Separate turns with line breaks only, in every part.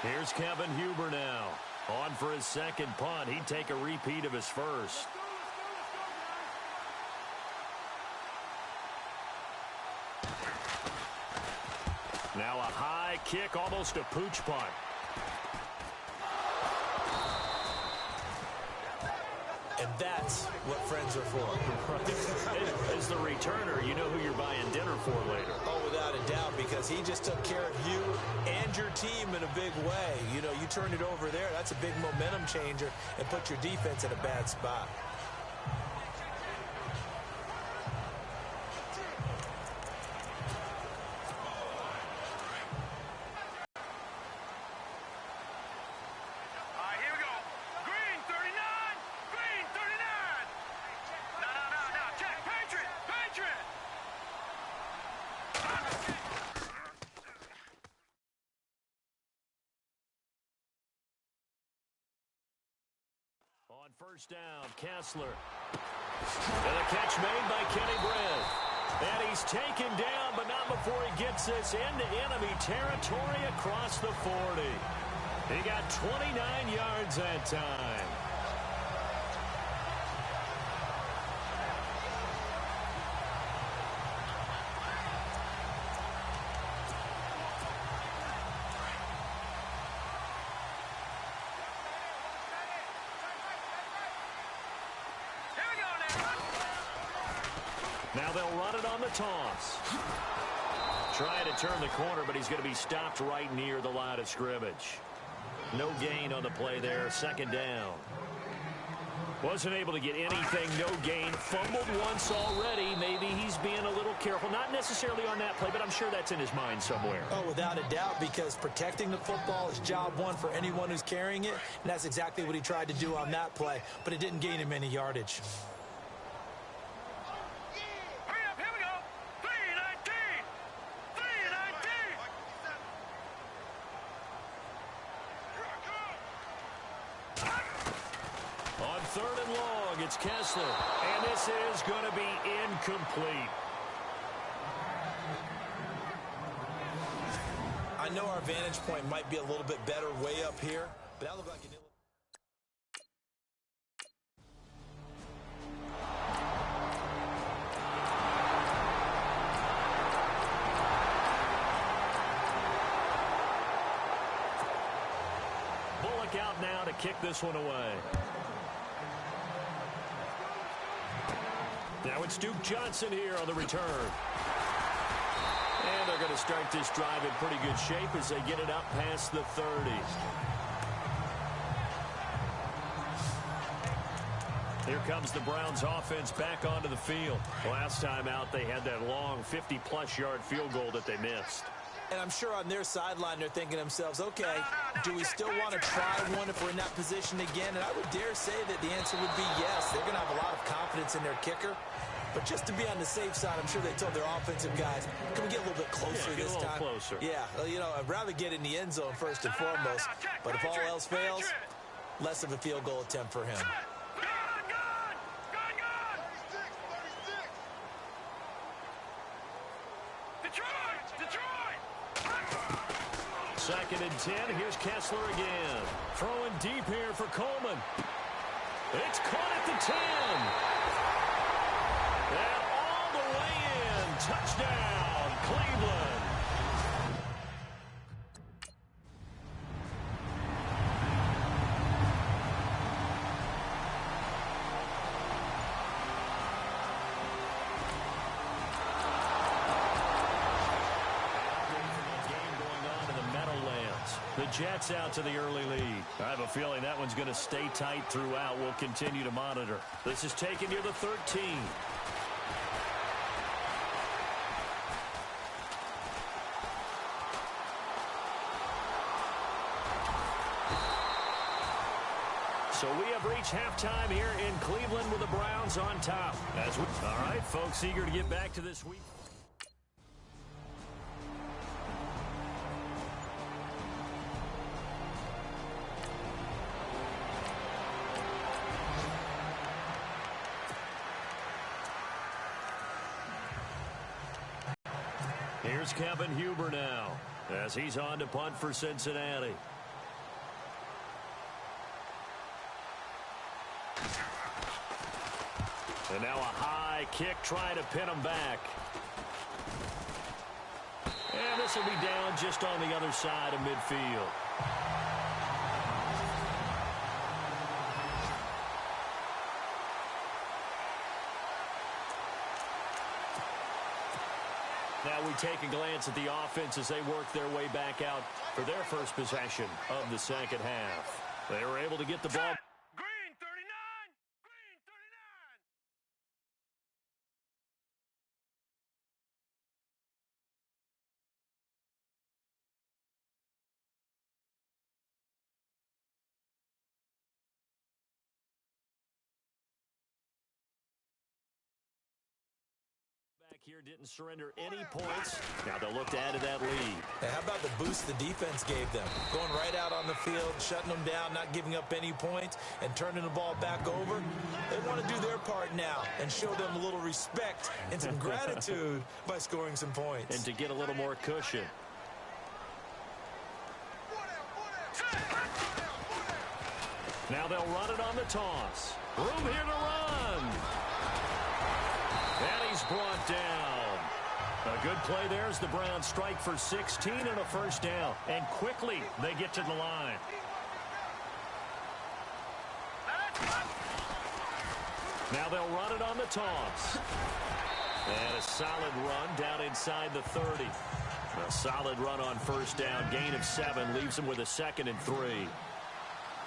Here's Kevin Huber now. On for his second punt. He'd take a repeat of his first. Now a high kick, almost a pooch punt.
And that's what friends are for.
As the returner, you know who you're buying dinner for later.
Oh, without a doubt, because he just took care of you and your team in a big way. You know, you turned it over there. That's a big momentum changer and put your defense in a bad spot.
First down, Kessler. And a catch made by Kenny Britt. And he's taken down, but not before he gets this into enemy territory across the 40. He got 29 yards that time. Now they'll run it on the toss. Trying to turn the corner, but he's going to be stopped right near the line of scrimmage. No gain on the play there. Second down. Wasn't able to get anything. No gain. Fumbled once already. Maybe he's being a little careful. Not necessarily on that play, but I'm sure that's in his mind somewhere.
Oh, without a doubt, because protecting the football is job one for anyone who's carrying it. And that's exactly what he tried to do on that play, but it didn't gain him any yardage.
Third and long, it's Kessler. And this is going to be incomplete.
I know our vantage point might be a little bit better way up here, but that looked like an...
Bullock out now to kick this one away. Now it's Duke Johnson here on the return. And they're going to start this drive in pretty good shape as they get it up past the 30. Here comes the Browns offense back onto the field. Last time out, they had that long 50-plus yard field goal that they missed.
And I'm sure on their sideline, they're thinking to themselves, okay, do we still want to try one if we're in that position again? And I would dare say that the answer would be yes. They're going to have a lot of confidence in their kicker. But just to be on the safe side, I'm sure they told their offensive guys, can we get a little bit closer this time?
Closer.
Yeah, you know, I'd rather get in the end zone first and foremost. But if all else fails, less of a field goal attempt for him.
Second and 10. Here's Kessler again. Throwing deep here for Coleman. It's caught at the 10. And all the way in. Touchdown, Cleveland. The Jets out to the early lead. I have a feeling that one's going to stay tight throughout. We'll continue to monitor. This is taken near the 13. So we have reached halftime here in Cleveland with the Browns on top. All right, folks, eager to get back to this week. Here's Kevin Huber now as he's on to punt for Cincinnati. And now a high kick trying to pin him back. And this will be down just on the other side of midfield. Now we take a glance at the offense as they work their way back out for their first possession of the second half. They were able to get the ball.
Green 39! Green 39!
Back here didn't surrender any points. Now they'll look to add to that lead.
Hey, how about the boost the defense gave them? Going right out on the field, shutting them down, not giving up any points, and turning the ball back over. They want to do their part now and show them a little respect and some gratitude by scoring some points.
And to get a little more cushion. Now they'll run it on the toss. Room here to run. And he's brought down. A good play there as the Browns strike for 16 and a first down. And quickly they get to the line. Now they'll run it on the toss. And a solid run down inside the 30. A solid run on first down. Gain of 7 leaves them with a 2nd and 3.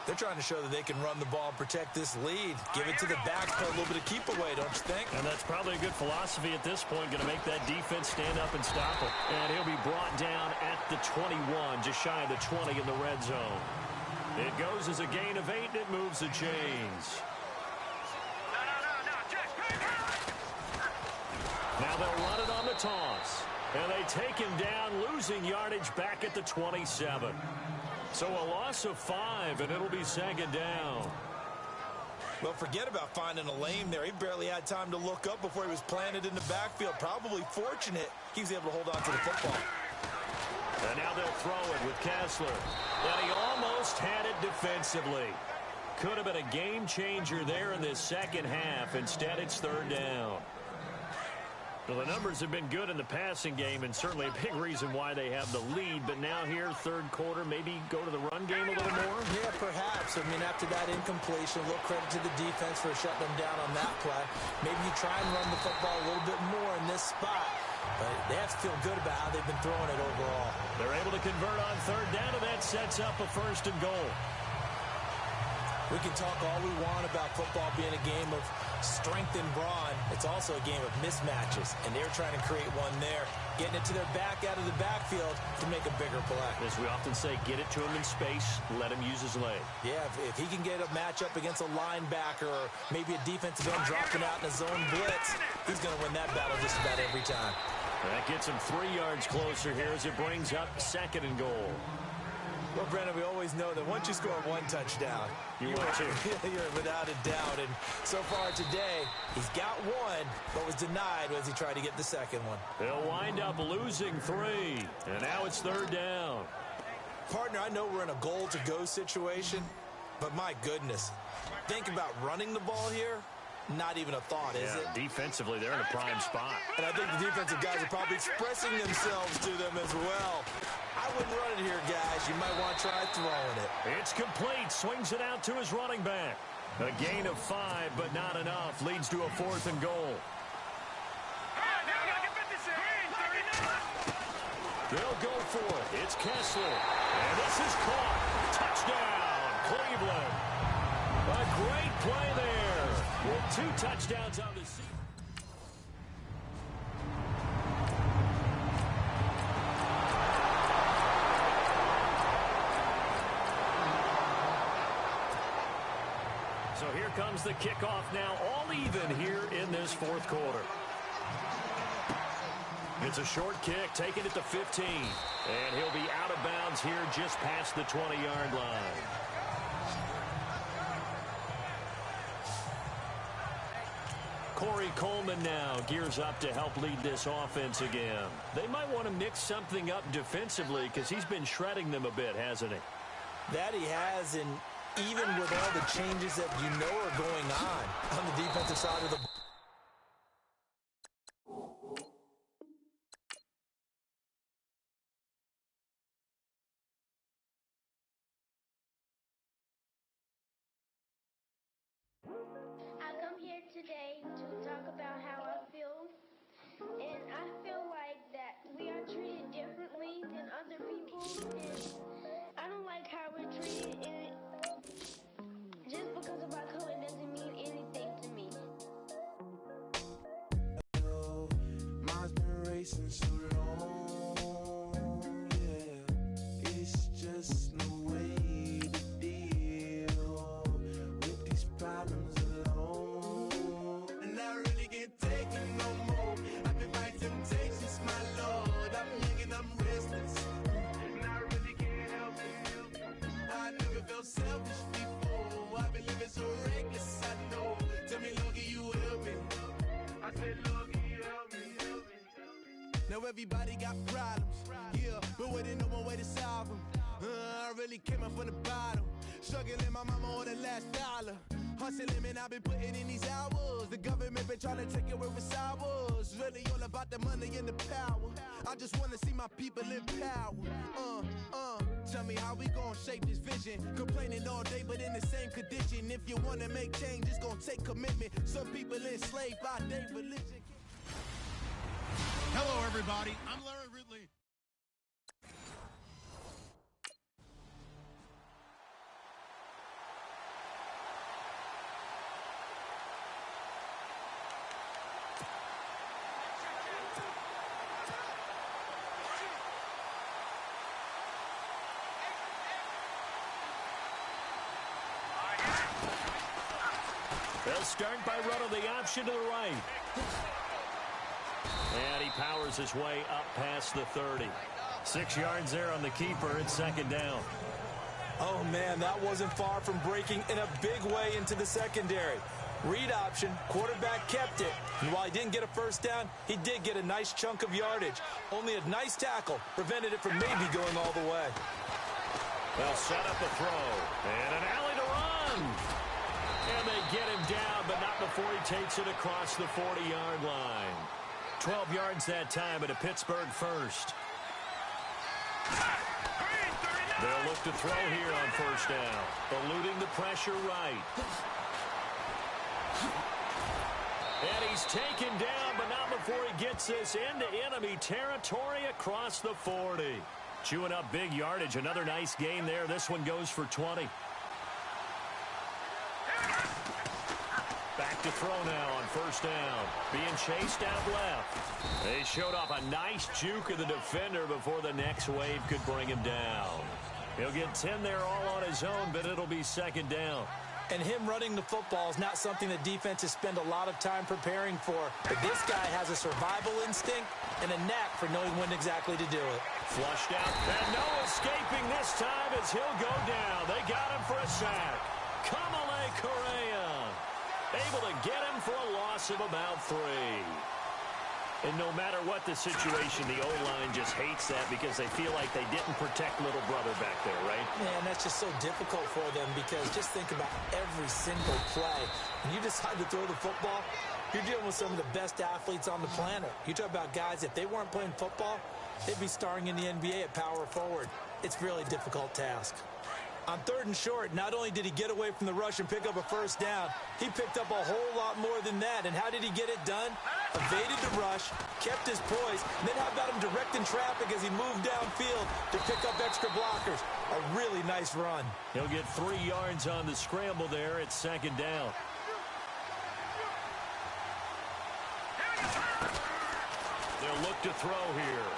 They're trying to show that they can run the ball and protect this lead. Give it to the back for a little bit of keep away, don't you think?
And that's probably a good philosophy at this point. Going to make that defense stand up and stop him. And he'll be brought down at the 21, just shy of the 20 in the red zone. It goes as a gain of 8, and it moves the chains. Now they'll run it on the toss. And they take him down, losing yardage back at the 27. So a loss of 5, and it'll be 2nd down.
Well, forget about finding a lane there. He barely had time to look up before he was planted in the backfield. Probably fortunate he was able to hold on to the football.
And now they'll throw it with Kessler. And he almost had it defensively. Could have been a game changer there in this second half. Instead, it's 3rd down. Well, the numbers have been good in the passing game, and certainly a big reason why they have the lead. But now here, 3rd quarter, maybe go to the run game a little more?
Yeah, perhaps. I mean, after that incompletion, a little credit to the defense for shutting them down on that play. Maybe you try and run the football a little bit more in this spot. But they have to feel good about how they've been throwing it overall.
They're able to convert on 3rd down, and that sets up a 1st and goal.
We can talk all we want about football being a game of strength and brawn. It's also a game of mismatches, and they're trying to create one there, getting it to their back out of the backfield to make a bigger play.
As we often say, get it to him in space, let him use his leg.
Yeah, if he can get a matchup against a linebacker or maybe a defensive end dropping out in a zone blitz, he's going to win that battle just about every time.
That gets him 3 yards closer here as it brings up 2nd and goal.
Well, Brennan, we always know that once you score 1 touchdown,
you're
without a doubt. And so far today, he's got 1, but was denied as he tried to get the 2nd one.
They'll wind up losing 3, and now it's 3rd down.
Partner, I know we're in a goal-to-go situation, but my goodness, think about running the ball here. Not even a thought, is it?
Defensively, they're in a prime spot.
And I think the defensive guys are probably expressing themselves to them as well. I wouldn't run it here, guys. You might want to try throwing it.
It's complete. Swings it out to his running back. A gain of 5, but not enough. Leads to a 4th and goal. They'll go for it. It's Kessler. And this is caught. Touchdown, Cleveland. A great play there with 2 touchdowns on the season. So here comes the kickoff now, all even here in this 4th quarter. It's a short kick, taken at the 15. And he'll be out of bounds here just past the 20-yard line. Corey Coleman now gears up to help lead this offense again. They might want to mix something up defensively because he's been shredding them a bit, hasn't he?
That he has, and even with all the changes that you know are going on the defensive side of the ball.
chasing so long, yeah. It's just no way to deal with these problems alone. And I really can't take it no more. I've been fighting temptations, my Lord. I'm young and I'm restless, and I really can't help it. I never felt selfish before. I've been living so reckless, I know. Tell me, Lord, can you help me? I said, Lord, can you help me? Now everybody got problems, yeah, but waiting no one way to solve them. I really came up from the bottom, struggling my mama on the last dollar. Hustling, man, I've been putting in these hours. The government been trying to take away what's ours. Really all about the money and the power. I just want to see my people in power. Tell me how we gon' shape this vision. Complaining all day, but in the same condition. If you wanna make change, it's gon' take commitment. Some people enslaved by their religion.
Hello, everybody. I'm Larry Ridley.
They'll start by running the option to the right. And he powers his way up past the 30. 6 yards there on the keeper. It's second down.
Oh, man, that wasn't far from breaking in a big way into the secondary. Read option, quarterback kept it. And while he didn't get a first down, he did get a nice chunk of yardage. Only a nice tackle prevented it from maybe going all the way.
They'll set up a throw. And an alley to run. And they get him down, but not before he takes it across the 40-yard line. 12 yards that time, and a Pittsburgh first. They'll look to throw here on first down, eluding the pressure right. And he's taken down, but not before he gets this into enemy territory across the 40. Chewing up big yardage. Another nice gain there. This one goes for 20. Back to throw now on first down. Being chased out left. They showed off a nice juke of the defender before the next wave could bring him down. He'll get 10 there all on his own, but it'll be second down.
And him running the football is not something that defenses spend a lot of time preparing for. But this guy has a survival instinct and a knack for knowing when exactly to do it.
Flushed out, and no escaping this time as he'll go down. They got him for a sack. Kamale Correa able to get him for a loss of about 3. And no matter what the situation, the O-line just hates that because they feel like they didn't protect little brother back there, right?
Man, that's just so difficult for them because just think about every single play. When you decide to throw the football, you're dealing with some of the best athletes on the planet. You talk about guys, if they weren't playing football, they'd be starring in the NBA at power forward. It's a really difficult task. On 3rd and short, not only did he get away from the rush and pick up a first down, he picked up a whole lot more than that. And how did he get it done? Evaded the rush, kept his poise, and then how about him directing traffic as he moved downfield to pick up extra blockers? A really nice run.
He'll get 3 yards on the scramble there. It's second down. They'll look to throw here.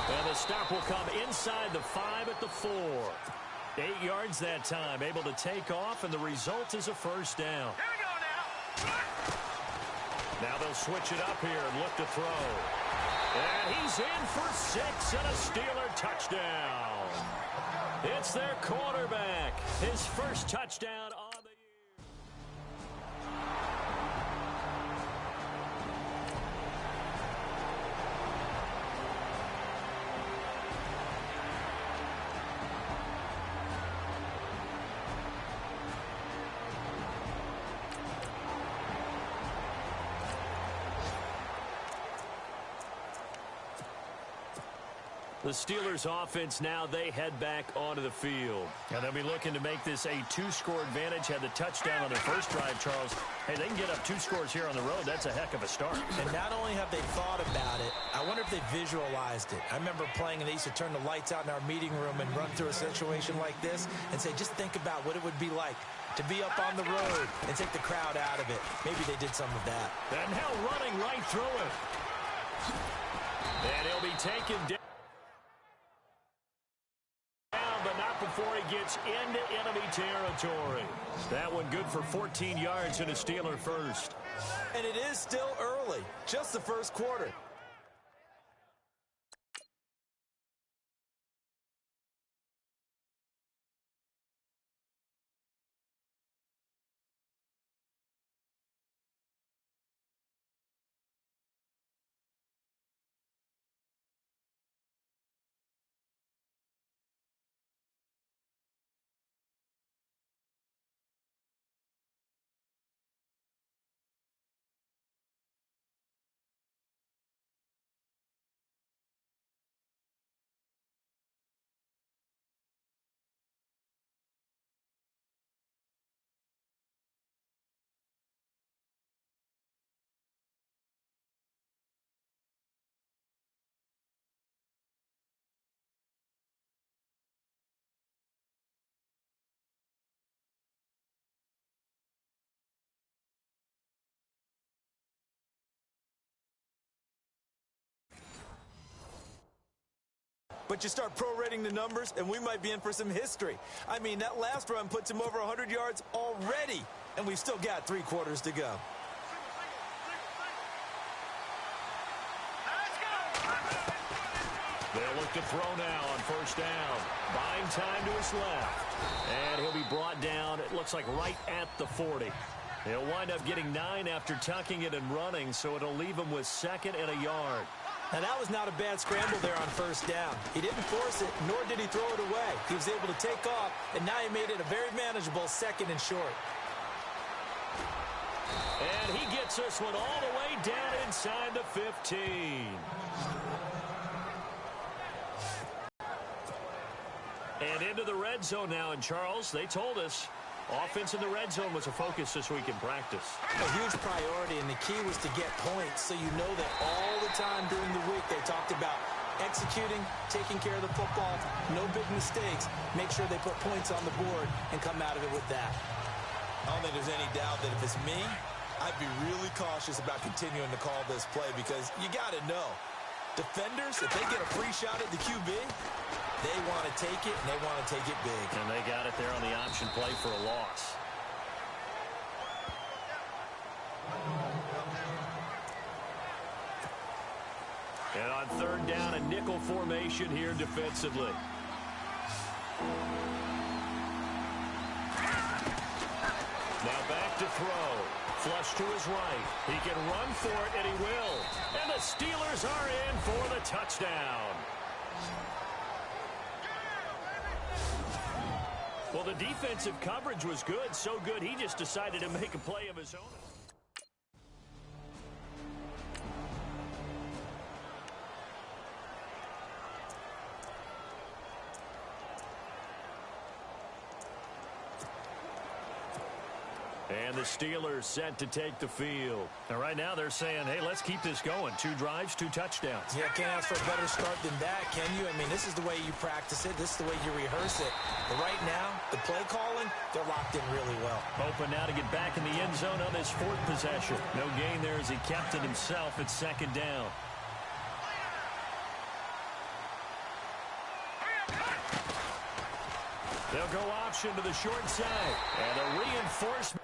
And the stop will come inside the 5 at the 4. 8 yards that time, able to take off, and the result is a first down.
Here we go now.
Now they'll switch it up here and look to throw. And he's in for 6 and a Steeler touchdown. It's their quarterback. His first touchdown on the year. The Steelers offense now, they head back onto the field. And they'll be looking to make this a 2-score advantage. Had the touchdown on their first drive, Charles. Hey, they can get up 2 scores here on the road. That's a heck of a start.
And not only have they thought about it, I wonder if they visualized it. I remember playing and they used to turn the lights out in our meeting room and run through a situation like this and say, just think about what it would be like to be up on the road and take the crowd out of it. Maybe they did some of that.
And now running right through it. And he'll be taken down, but not before he gets into enemy territory. That one good for 14 yards and a Steeler first.
And it is still early, just the first quarter. But you start prorating the numbers, and we might be in for some history. I mean, that last run puts him over 100 yards already, and we've still got 3 quarters to go.
They'll look to throw now on first down. Buying time to his left. And he'll be brought down, it looks like right at the 40. He'll wind up getting 9 after tucking it and running, so it'll leave him with 2nd and a yard.
Now, that was not a bad scramble there on first down. He didn't force it, nor did he throw it away. He was able to take off, and now he made it a very manageable 2nd and short.
And he gets this one all the way down inside the 15. And into the red zone now. And, Charles, they told us offense in the red zone was a focus this week in practice.
A huge priority, and the key was to get points, so you know that all the time during the week they talked about executing, taking care of the football, no big mistakes, make sure they put points on the board and come out of it with that. I don't think there's any doubt that if it's me, I'd be really cautious about continuing to call this play because you got to know, defenders, if they get a free shot at the QB, they want to take it, and they want to take it big.
And they got it there on the option play for a loss. And on third down, a nickel formation here defensively. Now back to throw. Flush to his right. He can run for it, and he will. And the Steelers are in for the touchdown. Well, the defensive coverage was good, so good he just decided to make a play of his own. And the Steelers set to take the field. And right now they're saying, hey, let's keep this going. 2 drives, 2 touchdowns.
Yeah, can't ask for a better start than that, can you? I mean, this is the way you practice it. This is the way you rehearse it. But right now, the play calling, they're locked in really well.
Hoping now to get back in the end zone on this 4th possession. No gain there as he kept it himself at 2nd down. They'll go option to the short side. And a reinforcement.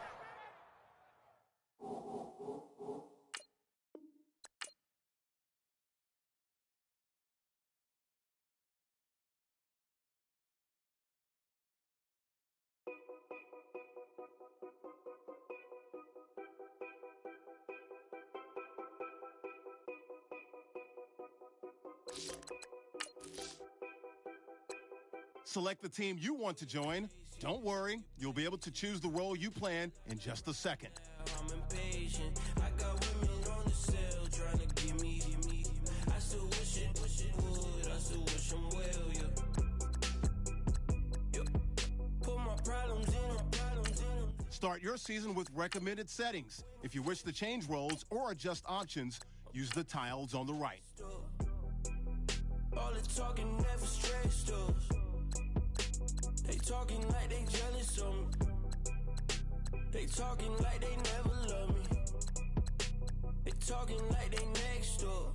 Select the team you want to join. Don't worry, you'll be able to choose the role you plan in just a second.
I'm impatient. I got women on the cell trying to give me. I still wish it would. I still wish I'm well, yeah. Put my problems in.
Start your season with recommended settings. If you wish to change roles or adjust options, use the tiles on the right.
All the talking never stressed us. They talking like they jealous of me. They talking like they never love me. They talking like they next door.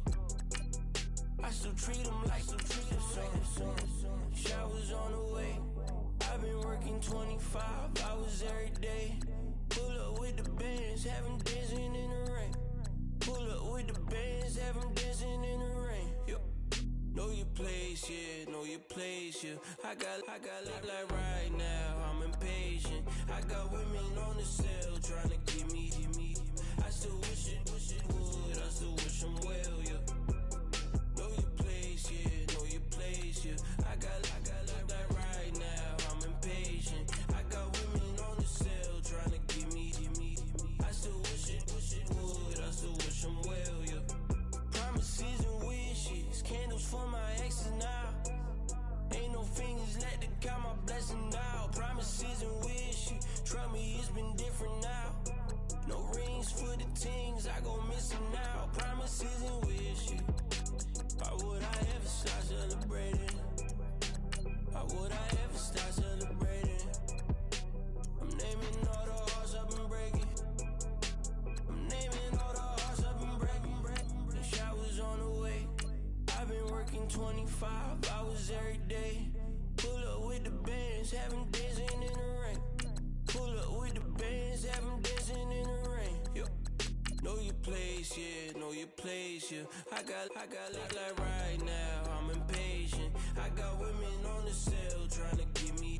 working 25 hours every day. Pull up with the bands, have them dancing in the rain. Pull up with the bands, have them dancing in the rain. Yo. Know your place, yeah, know your place, yeah. I got look like right now, I'm impatient. I got women on the cell trying to give me. I still wish it would, I still wish them well, yeah. Know your place, yeah, know your place, yeah. I got look like right now, I'm impatient. I got women on the cell trying to give me. I still wish it would, I still wish them well, yeah. Promises and wishes, candles for my exes now. Ain't no fingers left to count my blessing now. Promises and wishes, trust me, it's been different now. No rings for the things, I gon' miss them now. Promises and wishes, why would I ever stop celebrating? Why would I ever stop celebrating? I'm naming all the hearts I've been breaking. I'm naming all the hearts I've been breaking. The showers on the way. I've been working 25 hours every day. Pull up with the bands, have them dancing in the rain. Pull up with the bands, have them dancing in the rain. Yo. Know your place, yeah, know your place, yeah. I got look like right now, I'm impatient. I got women on the cell trying to give me.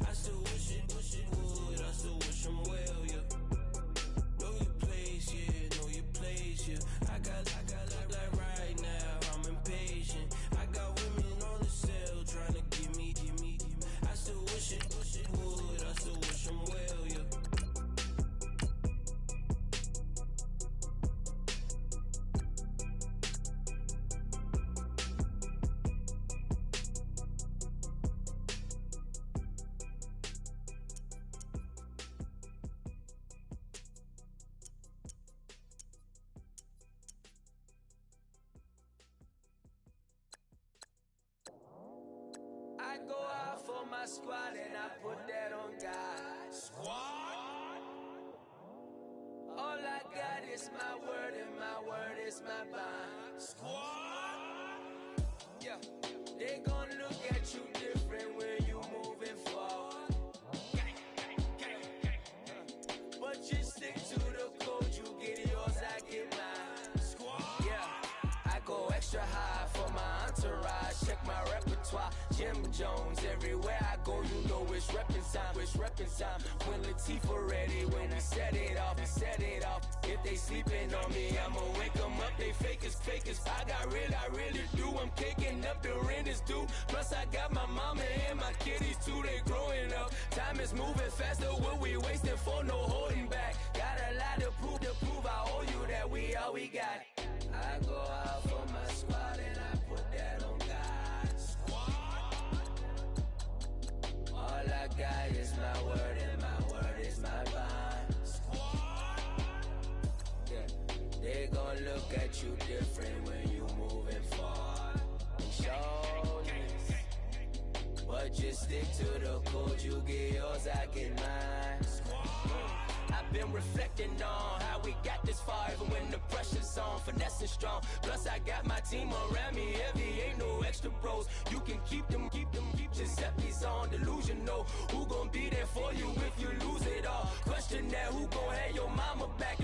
I still wish it would, I still wish them well, yeah. Know your place, yeah, know your place, yeah. I got look like right now, I'm impatient. I got women on the cell trying to give me. I still wish it would, I still wish them well, yeah. I go out for my squad and I put that on God. Squad? All I got is my word and my word is my bond. Squad? Yeah, they gon' look at you different when you moving forward. But you stick to the code, you get yours, I get mine. Squad? Yeah, I go extra high for my entourage. Check my repertoire. Jim Jones, everywhere I go, you know it's reppin' time, When Latifah ready, when we set it off. If they sleeping on me, I'ma wake them up, they fakers. I really do, I'm caking up, the rent is due. Plus I got my mama and my kiddies too, they growing up. Time is moving faster, what we wasting for, no holding back. Got a lot to prove, I owe you that we all we got. I go out for my squad and I put that on God. All I got is my word and my word is my bond. Yeah, they gon' look at you different when you moving forward. Show this, but just stick to the code. You get yours, I get mine. I've been reflecting on how we got this far, even when the pressure's on, finessing strong. Plus I got my team around me heavy, ain't no extra bros. You can keep them. Giuseppe's on delusional. Who gon' be there for you if you lose it all? Question that, who gon' have your mama back?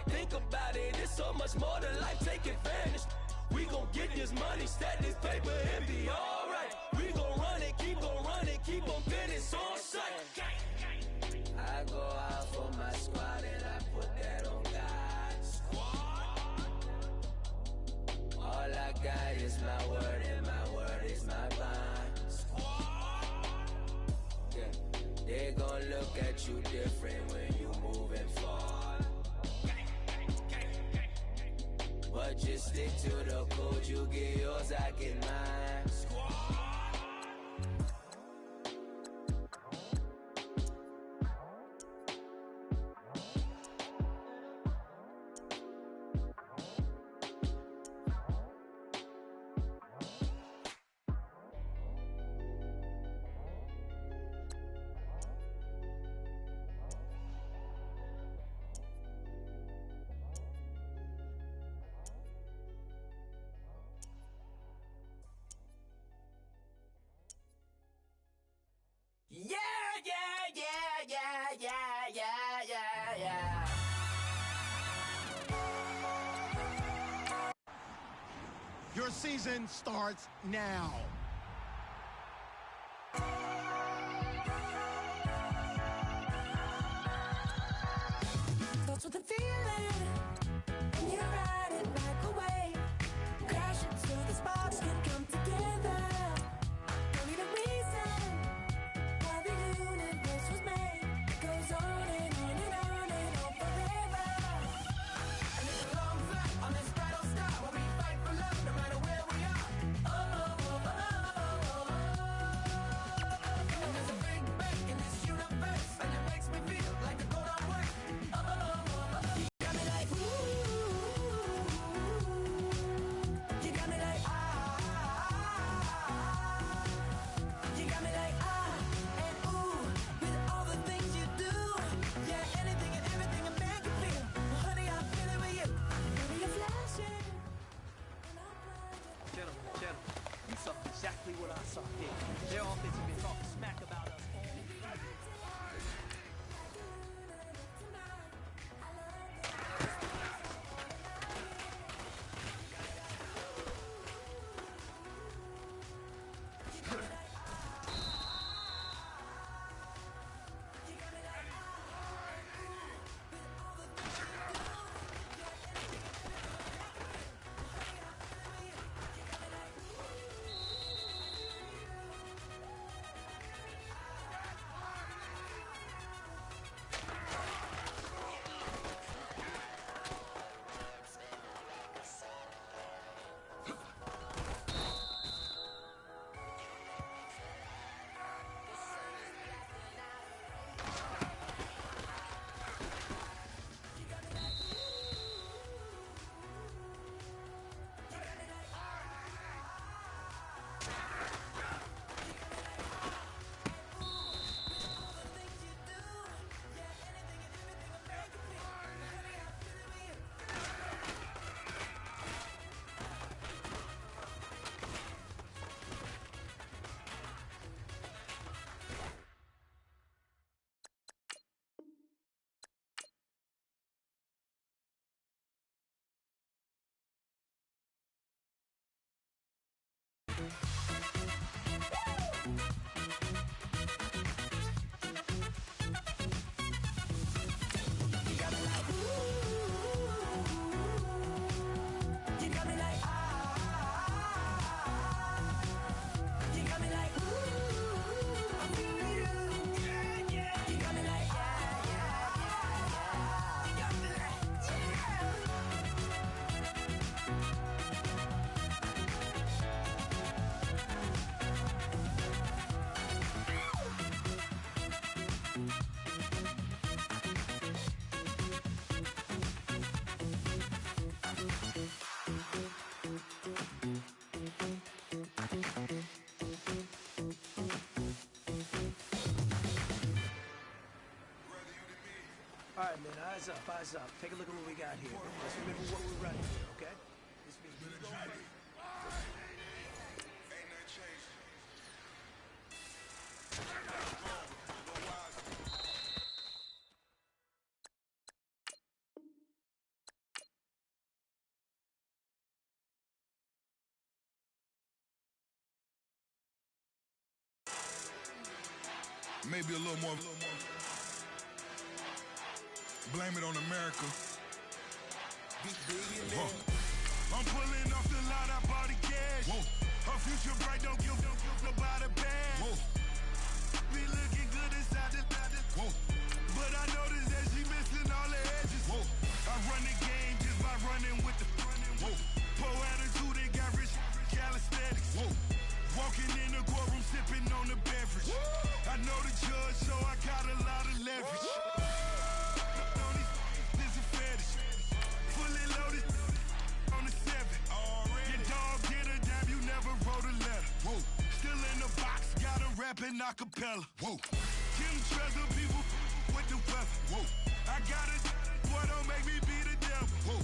Think about it, it's so much more to life, take advantage. We gon' get this money, stack this paper, and be alright. We gon' run it, keep on business on sight. I go out for my squad and I put that on God. All I got is my word and my word is my bond. Yeah, they gon' look at you different when you moving forward. But just stick to the code, you get yours, I get mine.
yeah.
Your season starts now.
Starts with a feeling, and you ride it like a wave. Crash into the sparks can come together. Don't need a reason why the universe was made. It goes on and on and on and on forever. And it's a long flight on this battle star where we fight for love no matter where we are. Oh, oh, oh, oh, oh, oh. And there's a big bang in this universe, and it makes me feel like the go don't work. Oh, oh, oh, oh, oh. You got me like ooh. You got me like you got me like and ooh, with all the things you do. Yeah, anything and everything a man can feel. Well, honey, I feel it with you. Baby, you're flashing, and I'm blinded.
Gentlemen, you saw exactly what I saw here. Their offense has been talking smack about us all.
You got me like you got me like ooh, I feel you. Yeah, yeah. You got me like yeah, yeah. You got me like
All right, man, eyes up, eyes up. Take a look at what we got here. Let's remember what we're running here, okay? This means we go right.
Maybe a little more. Blame it on America. I'm pulling off the lot, I bought the cash. Whoa. Her future bright, don't give nobody bad. Whoa. Be looking good inside the whoa. But I noticed that she missing all the edges. Whoa. I run the game just by running with the whoa. Poor attitude, they got rich calisthenics. Whoa. Walking in the courtroom, sipping on the beverage. I know the judge, so I got a lot of leverage. This is a fetish. Fully loaded on the 7. Your dog did a damn, you never wrote a letter. Whoa. Still in the box, got a rapping acapella. Whoa. Kim treasure people with the weather. Whoa. I got it, boy, don't make me be the devil. Whoa.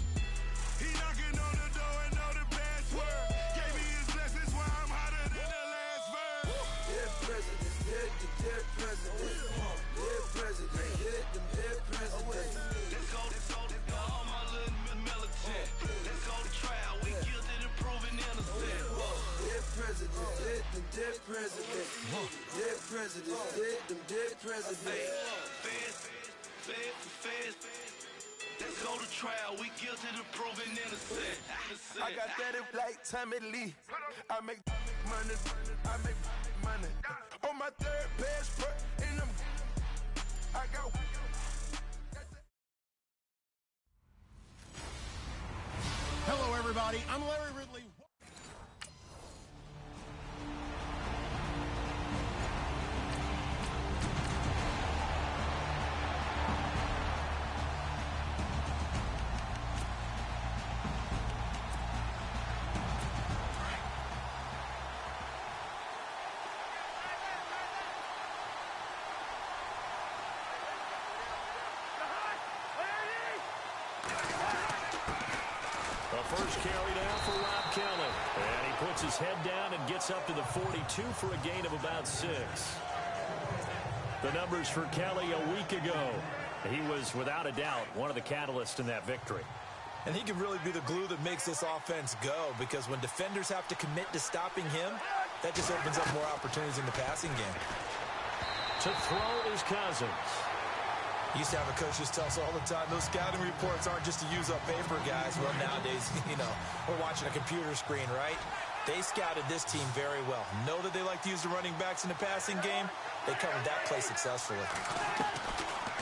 He knocking on the door and know the password. Gave me his blessings while I'm hotter than the last verse.
Dear president, dear president, dear president, dear president.
Let's go to trial. We guilty to proving innocent.
I got that if like Tommy Lee. I make money. I make money. On my third passport in them. I got.
Hello, everybody. I'm Larry Ridley.
First carry down for Rob Kelly. And he puts his head down and gets up to the 42 for a gain of about 6. The numbers for Kelly a week ago. He was, without a doubt, one of the catalysts in that victory.
And he can really be the glue that makes this offense go, because when defenders have to commit to stopping him, that just opens up more opportunities in the passing game.
To throw is Cousins.
Used to have a coach just tell us all the time, those scouting reports aren't just to use up paper, guys. Well, nowadays, we're watching a computer screen, right? They scouted this team very well. Know that they like to use the running backs in the passing game. They covered that play successfully.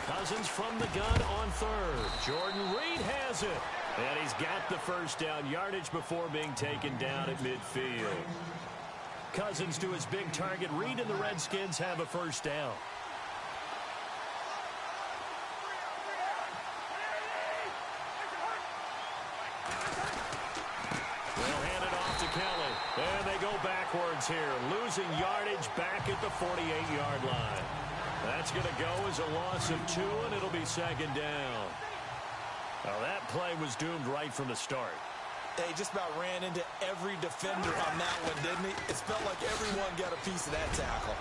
Cousins from the gun on third. Jordan Reed has it. And he's got the first down yardage before being taken down at midfield. Cousins to his big target. Reed and the Redskins have a first down. And they go backwards here, losing yardage back at the 48-yard line. That's going to go as a loss of 2, and it'll be second down. Now, that play was doomed right from the start.
They just about ran into every defender on that one, didn't he? It felt like everyone got a piece of that tackle.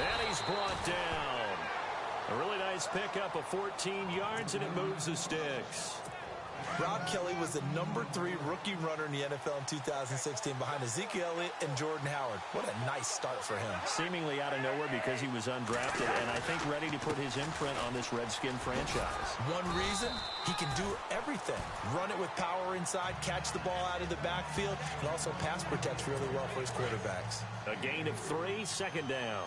And he's brought down. A really nice pickup of 14 yards, and it moves the sticks.
Rob Kelly was the #3 rookie runner in the NFL in 2016 behind Ezekiel Elliott and Jordan Howard. What a nice start for him.
Seemingly out of nowhere because he was undrafted, and I think ready to put his imprint on this Redskin franchise.
One reason, he can do everything. Run it with power inside, catch the ball out of the backfield, and also pass protects really well for his quarterbacks.
A gain of 3, second down.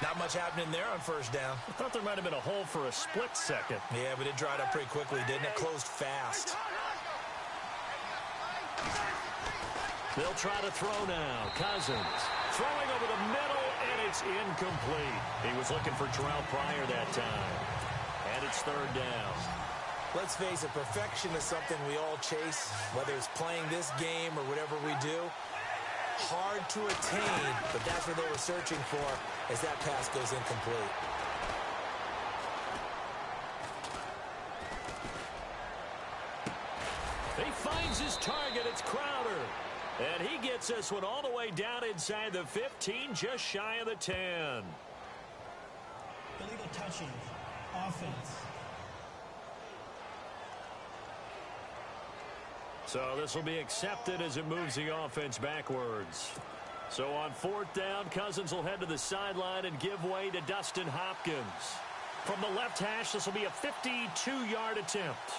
Not much happening there on first down.
I thought there might have been a hole for a split second.
Yeah, but it dried up pretty quickly, didn't it? Closed fast.
They'll try to throw now. Cousins throwing over the middle, and it's incomplete. He was looking for Terrell Pryor that time. And it's third down.
Let's face it, perfection is something we all chase, whether it's playing this game or whatever we do. Hard to attain, but that's what they were searching for as that pass goes incomplete.
He finds his target. It's Crowder. And he gets this one all the way down inside the 15, just shy of the 10.
Illegal touching. Offense.
So this will be accepted as it moves the offense backwards. So on fourth down, Cousins will head to the sideline and give way to Dustin Hopkins. From the left hash, this will be a 52-yard attempt.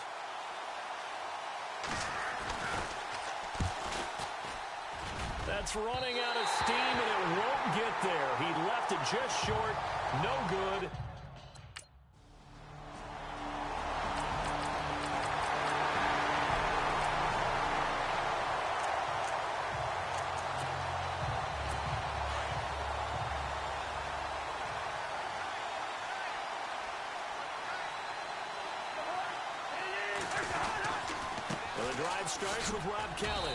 That's running out of steam, and it won't get there. He left it just short. No good. Well, the drive starts with Rob Kelly.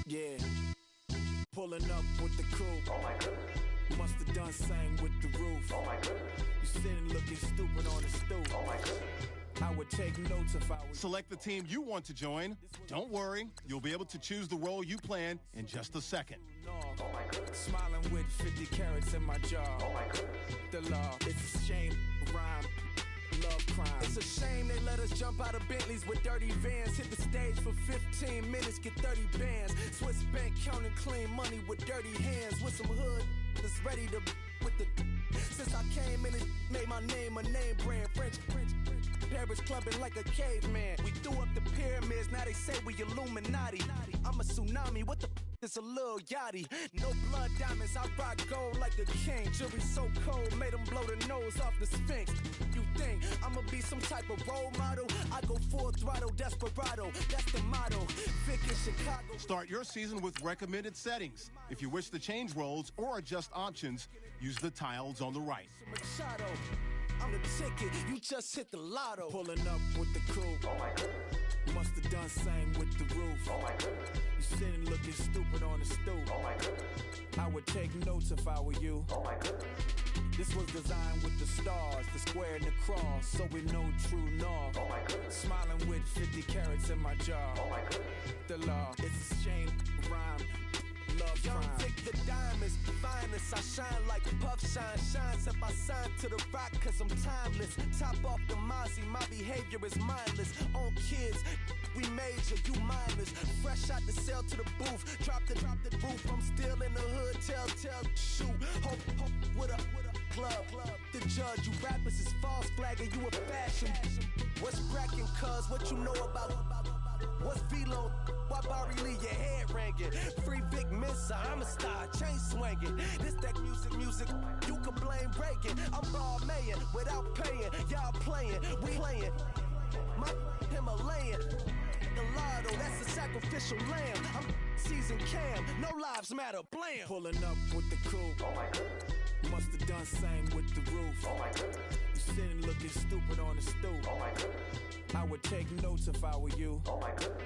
Yeah, pulling up with the crew.
Oh my goodness.
Must have done same with the roof.
Oh my goodness.
You sitting looking stupid on the stoop.
Oh my goodness.
I would take notes if I was.
Select the team you want to join. Don't worry, you'll be able to choose the role you plan in just a second.
Oh my goodness.
Smiling with 50 carats in my jaw.
Oh my goodness.
The law, it's a shame. rhyme. Love crime. It's a shame they let us jump out of Bentleys with dirty vans. Hit the stage for 15 minutes, get 30 bands. Swiss bank counting clean money with dirty hands. With some hood that's ready to with the. Since I came in, it made my name a name brand. French. Paris clubbing like a caveman. We threw up the pyramids, now they say we Illuminati. I'm a tsunami, what the it's a little yachty. No blood diamonds, I rock gold like a king. Jury so cold, made them blow the nose off the Sphinx. You think I'ma be some type of role model? I go full throttle, desperado, that's the motto. Vic in Chicago.
Start your season with recommended settings. If you wish to change roles or adjust options, use the tiles on the right.
Machado. I'm the ticket, you just hit the lotto. Pulling up with the crew. Oh my goodness. Must have done same with the roof. Oh my goodness. You sitting looking stupid on the stoop. Oh my goodness. I would take notes if I were you. Oh my goodness. This was designed with the stars, the square and the cross, so we know true north. Oh my goodness. Smiling with 50 carats in my jaw. Oh my goodness. The law, it's a shame, rhyme. Love young Vic the diamonds, finest. I shine like puff shine, shines if I sign to the rock cause I'm timeless. Top off the Mozzie, my behavior is mindless. On kids, we major, you minors. Fresh out the cell to the booth, drop the roof. I'm still in the hood, tell, shoot. Hope with a club. The judge, you rappers is false flagging, you a fashion. What's cracking, cuz? What you know about? What's V-Lo? Why Barry leave your head ringing? Free Vic Mensa, I'm a star, chain swinging. This that music, you can blame Reagan. I'm Balmain without paying, y'all playing, we playing. My Himalayan, Gallardo, that's a sacrificial lamb. I'm seasoned Cam, no lives matter, blam. Pulling up with the crew. Oh my goodness. Must have done same with the roof. Oh my goodness. You sitting looking stupid on the stoop. Oh my goodness. I would take notes if I were you. Oh my goodness.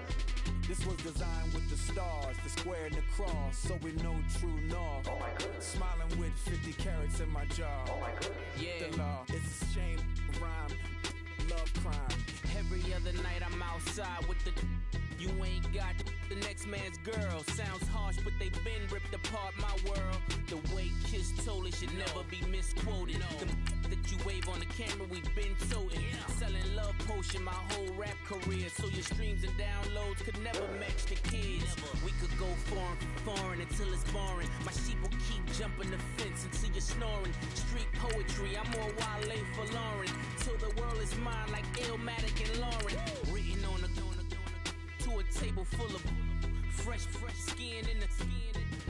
This was designed with the stars, the square and the cross, so we know true north. Oh my goodness. Smiling with 50 carats in my jaw. Oh my goodness. Yeah. The law, it's a shame, rhyme, love crime.
Every other night I'm outside with the. You ain't got the next man's girl. Sounds harsh, but they been ripped apart my world. The way Kiss told it should never be misquoted. The that you wave on the camera, we've been toting. Selling love potion my whole rap career. So your streams and downloads could never match the kids. We could go foreign until it's boring. My sheep will keep jumping the fence until you're snoring. Street poetry, I'm more Wale for Lauren. Till the world is mine like Illmatic and Lauren. Written on a to a table full of fresh skin in the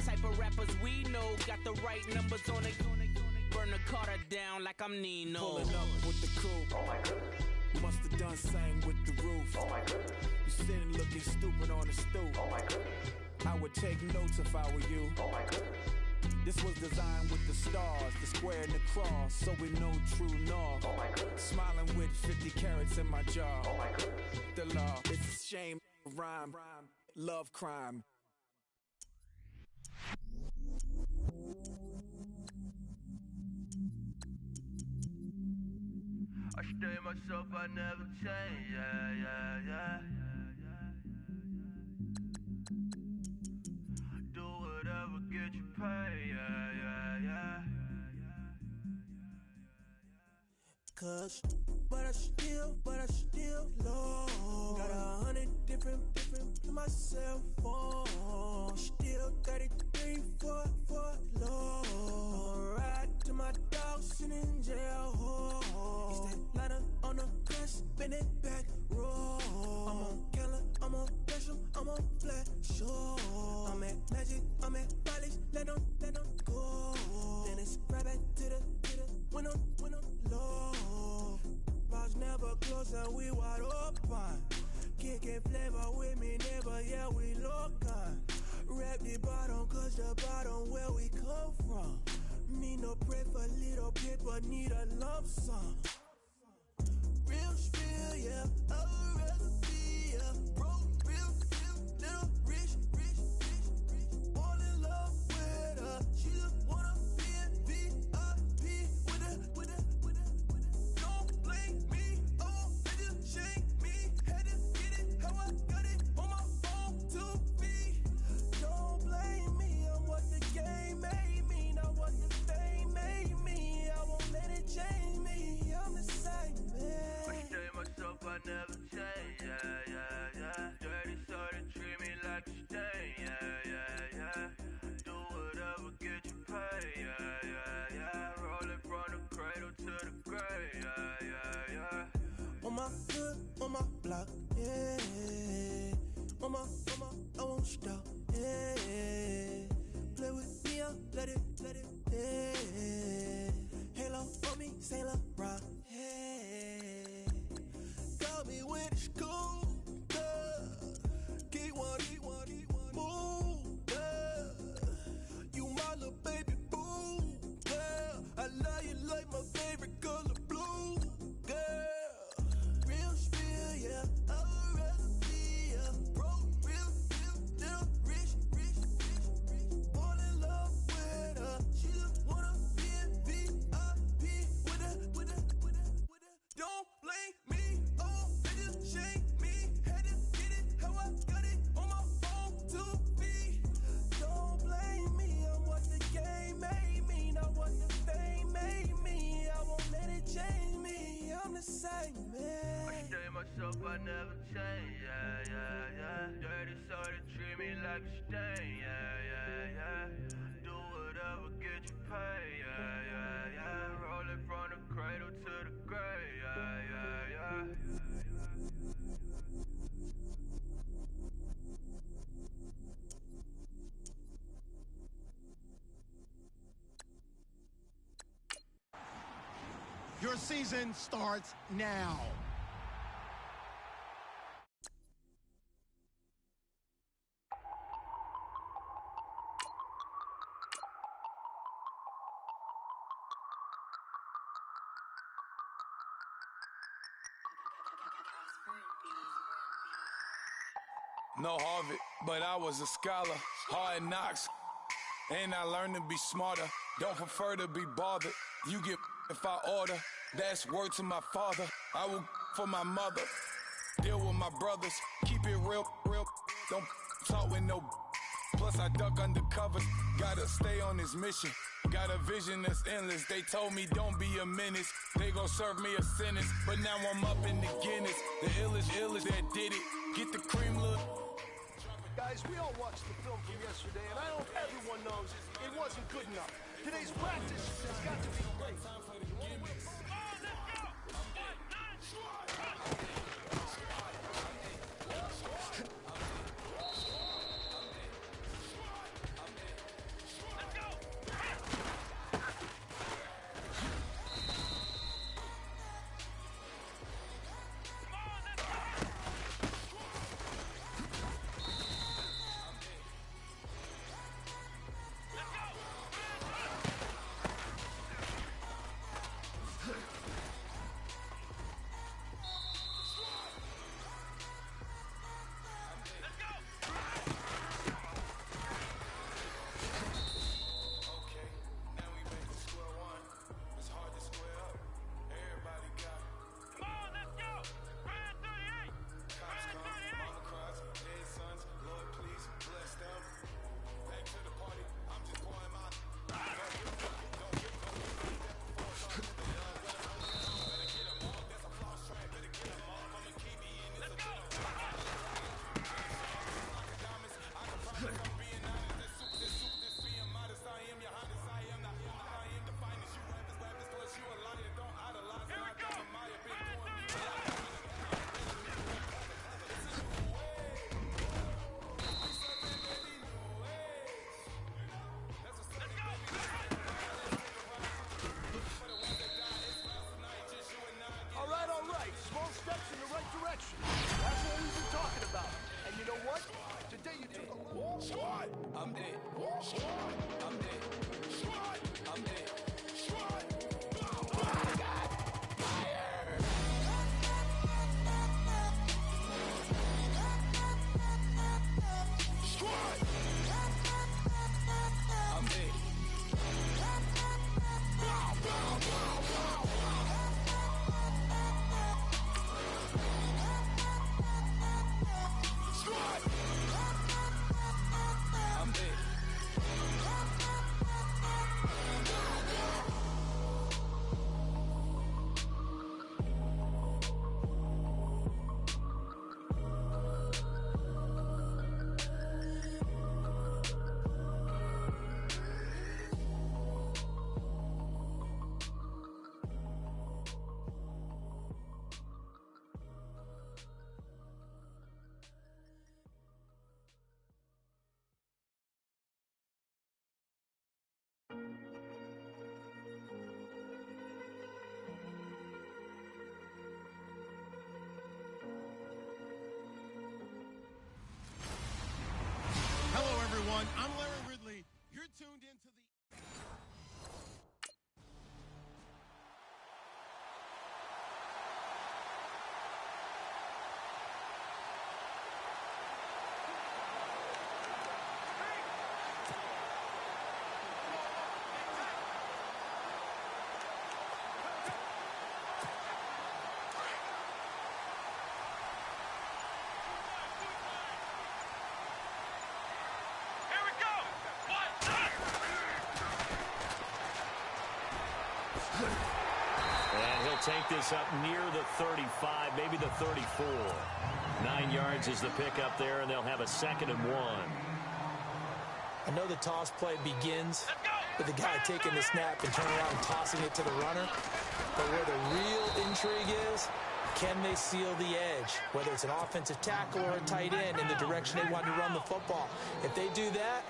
type of rappers we know. Got the right numbers on it. Burn the Carter down like I'm Nino.
Pulling up with the crew. Oh my goodness. Must have done same with the roof. Oh my goodness. You sitting looking stupid on the stoop. Oh my goodness. I would take notes if I were you. Oh my goodness. This was designed with the stars, the square and the cross, so we know true north. Oh my goodness. Smiling with 50 carats in my jaw. Oh my goodness. The law, it's a shame, rhyme, love crime.
I stay myself, I never change, yeah. Do whatever, get you paid, yeah.
Cause, but I still low. Got 100 different in my cell phone. Still 33 for low. I'ma ride to my dog sitting in jail. It's that ladder on the grass, spin it back, roll. I'm on Keller, I'm on Gresham, I'm on Flat Shore. I'm at Magic, I'm at Bally's, let them go. Then it's right back to the when I'm low. Bars never close and we wide open. Kicking flavor with me, never, yeah, we low. my hood, on my block, yeah. On my, I won't stop, yeah. Play with me, I'll let it, yeah. Halo on me, Saint Laurent, yeah. Got me when it's cool, yeah. Keep one, move, yeah. You my little baby boo, yeah. I love you like my favorite color blue, girl. Real spill, yeah. I'd rather be a broke, real, little rich. Fall in love with her. She just wanna be in VIP with her. Don't blame me, oh, niggas shame me. Had to get it how I got it on my phone to be. Don't blame me, I'm what the game made me, not what the fame made me. I won't let it change me, I'm the same man.
I stay myself, I never change, yeah. Dirty soda, treat me like a stain, yeah. Do whatever, get you paid, yeah. Roll it from the cradle to the grave, yeah.
Your season starts now.
No Harvard, but I was a scholar. Hard knocks, and I learned to be smarter. Don't prefer to be bothered. You get if I order. That's word to my father. I will for my mother. Deal with my brothers. Keep it real. Don't talk with no. Plus I duck undercover. Gotta stay on this mission. Got a vision that's endless. They told me don't be a menace. They gon' serve me a sentence. But now I'm up in the Guinness. The illest that did it. Get the cream look.
Guys, we all watched the film from yesterday, and I hope everyone knows it wasn't good enough. Today's practice has got to be great.
take this up near the 35, maybe the 34. 9 yards is the pickup there, and they'll have a 2nd and 1.
I know the toss play begins with the guy taking the snap and turning around and tossing it to the runner. But where the real intrigue is, can they seal the edge? Whether it's an offensive tackle or a tight end in the direction they want to run the football. If they do that,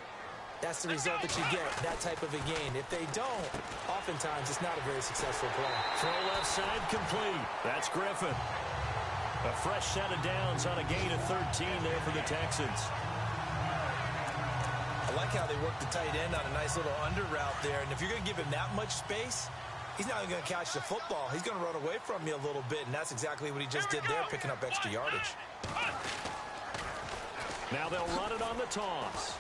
that's the result that you get, that type of a gain. If they don't, oftentimes it's not a very successful play.
Throw left side complete. That's Griffin. A fresh set of downs on a gain of 13 there for the Texans.
I like how they work the tight end on a nice little under route there. And if you're going to give him that much space, he's not even going to catch the football. He's going to run away from you a little bit, and that's exactly what he just did there, picking up extra yardage.
Now they'll run it on the toss.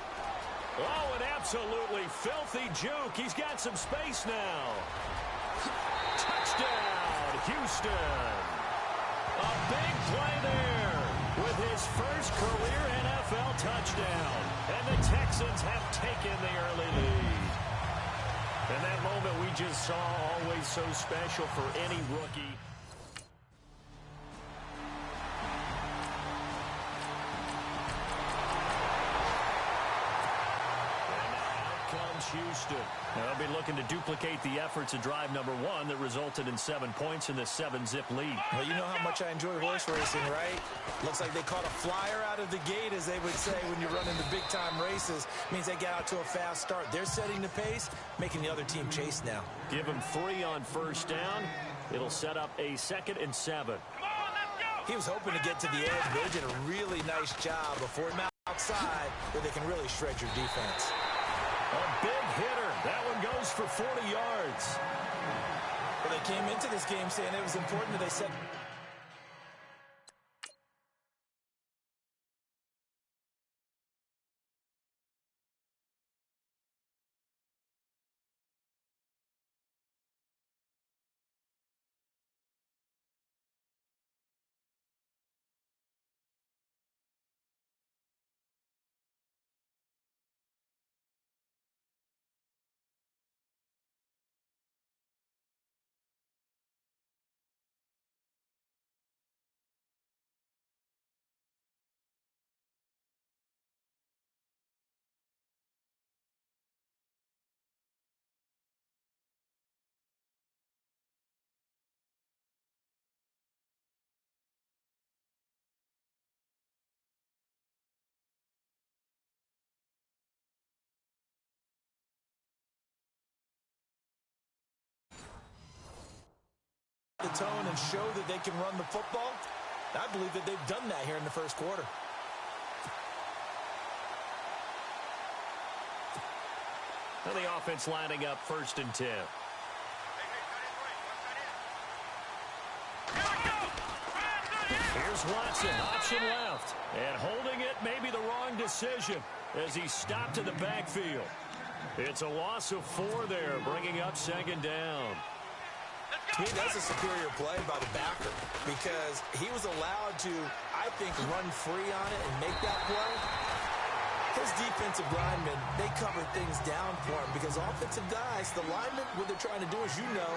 Oh, an absolutely filthy juke. He's got some space now. Touchdown, Houston. A big play there with his first career NFL touchdown. And the Texans have taken the early lead. And that moment we just saw, always so special for any rookie. Houston. Now they'll be looking to duplicate the efforts of drive number 1 that resulted in 7 points in the 7-zip lead.
Well, you know how much I enjoy horse racing, right? Looks like they caught a flyer out of the gate, as they would say when you're running the big-time races. Means they get out to a fast start. They're setting the pace, making the other team chase now.
Give them 3 on first down. It'll set up a 2nd and 7.
He was hoping to get to the edge, but they did a really nice job before him outside where they can really shred your defense.
A big hitter. That one goes for 40 yards.
Well, they came into this game saying it was important that they set... the tone and show that they can run the football. I believe that they've done that here in the first quarter.
Now the offense lining up 1st and 10. Here's Watson, option left. And holding it may be the wrong decision as he stopped in the backfield. It's a loss of 4 there, bringing up 2nd down.
To me, that's a superior play by the backer because he was allowed to, I think, run free on it and make that play. His defensive linemen, they covered things down for him because offensive guys, the linemen, what they're trying to do, as you know,